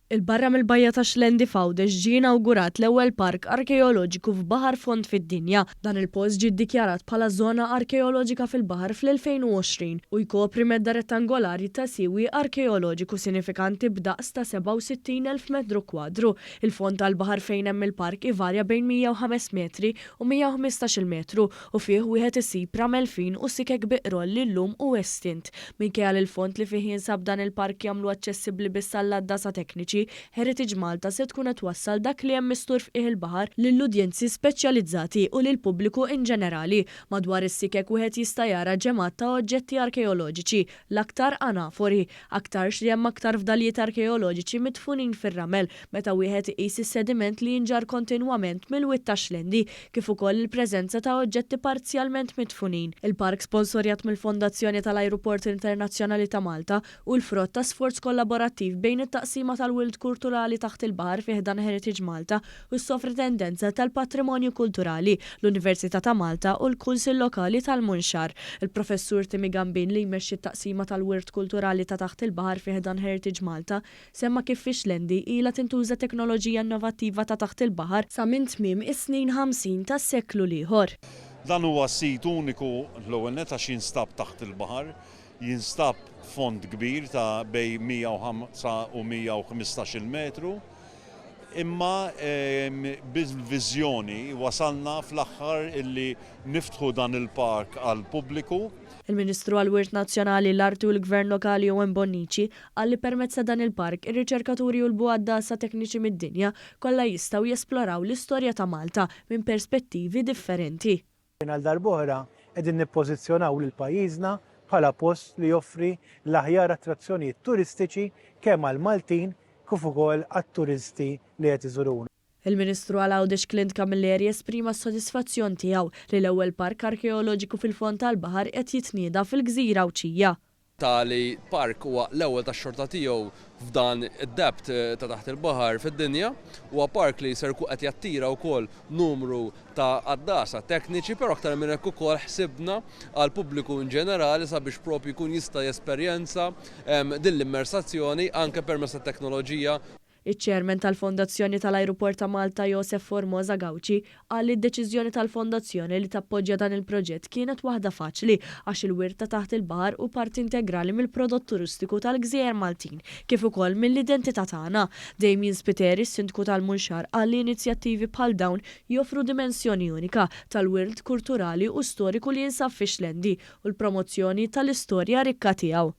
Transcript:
Il-barra mill-bajja ta' Xlendi Fawdex ġie inawgurat l-ewwel park arkeoloġiku f'baħar fond fid-dinja. Dan il-post ġie ddikjarat bħala żona arkeoloġika fil-baħar fl-2020 u jkopri medda rettangolari ta' siwi arkeoloġiku sinifikanti b'daqs ta' 67,000 metru kwadru. Il-fond tal-baħar fejn hemm il-park ivarja bejn 105 metri u 115 metru u fih wieħed isib ramel fin u sikek biqrol li llum u estint. Minkejja li l-fond li fih jinsab dan il-park jagħmlu aċċessibbli biss għall-għaddasa tekniċi, Heritage Malta se tkun qed twassal dak li hemm mistur fih il-baħar lill-udjenzi speċjalizzati u lill-pubbliku in ġenerali. Madwar is-sikek wieħed jista' jara ġemat ta' oġġetti arkeoloġiċi, l-aktar anafori, aktar li hemm aktar fdalijiet arkeoloġiċi midfunin fir-ramel meta wieħed iqis is-sediment li jinġar kontinwament mill-witt ta' Xlendi kif ukoll il-preżenza ta' oġġetti parzjalment midfunin. Il-park sponsorjat mill-Fondazzjoni tal-Ajruport Internazzjonali ta' Malta u l-frott ta' sforz kollaborattiv bejn it-taqsima tal-Wild Kulturali taħt il-baħar fih dan Heritage Malta u s-Sovrintendenza tal-Patrimonju Kulturali, l-Università ta' Malta u l-Kunsill Lokali tal-Munxar. Il-Professur Timi Gambin li jmexxi t-taqsima tal-Wirt Kulturali ta' taħt il-baħar fih dan Heritage Malta semma kif fi Xlendi ilha tintuża teknoloġija innovattiva ta' taħt il-baħar sa minn tmiem is-snin 50 tas-seklu ieħor. Dan huwa sit uniku l-ewwel net għax jinstab taħt il-baħar, jinstab fond kbir ta' bej 105 u 115 metru, imma bil-viżjoni wasalna fl-aħħar illi niftħu dan il-park għal pubbliku. Il-Ministru għall-Wirt Nazzjonali l-Arti u l-Gvern Lokali Owen Bonnici għalli permezz ta' dan il-park ir-riċerkaturi u l-bugħaddasa tekniċi mid-dinja kollha jistgħu jesploraw l-istorja ta' Malta minn perspettivi differenti. Għal darb'oħra qegħdin nippożizzjonaw lil pajjiżna bħala post li joffri l-aħjar attrazzjonijiet turistiċi kemm għal Maltin kif ukoll għat-turisti li qed iżuruna. Il-Ministru Għawdex Clint Camilleri esprima s-sodisfazzjon tiegħu li l-ewwel park arkeoloġiku fil-fond tal-baħar qed jitnieda fil-Gżira Awċija. Tali park huwa l-ewwel tax-xorta tiegħu f'dan id-debt ta' taħt il-baħar fid-dinja, huwa park li ser qed jattira wkoll numru ta' għaddasa tekniċi, però aktar minn hekk ukoll ħsibna għal pubbliku in ġenerali sabiex propju jkun jista' jesperjenza din l-immersazzjoni anke permezz tat-teknoloġija. Iċ-ċermen tal-Fondazzjoni tal-Ajruport ta' Malta Josef Formosa Gawċi qal li d-deċiżjoni tal-Fondazzjoni li tappoġġja dan il-proġett kienet waħda faċli għax il-wirt ta' taħt il-baħar u parti integrali mill-prodott turistiku tal-Gżejjer Maltin kif ukoll mill-identità tagħna. Damien Spiteri, s-Sindku tal-Munxar, qal li inizjattivi bħal dawn joffru dimensjoni unika tal-wirt kulturali u storiku li jinsab fi Xlendi u l-promozzjoni tal-istorja rikka tiegħu.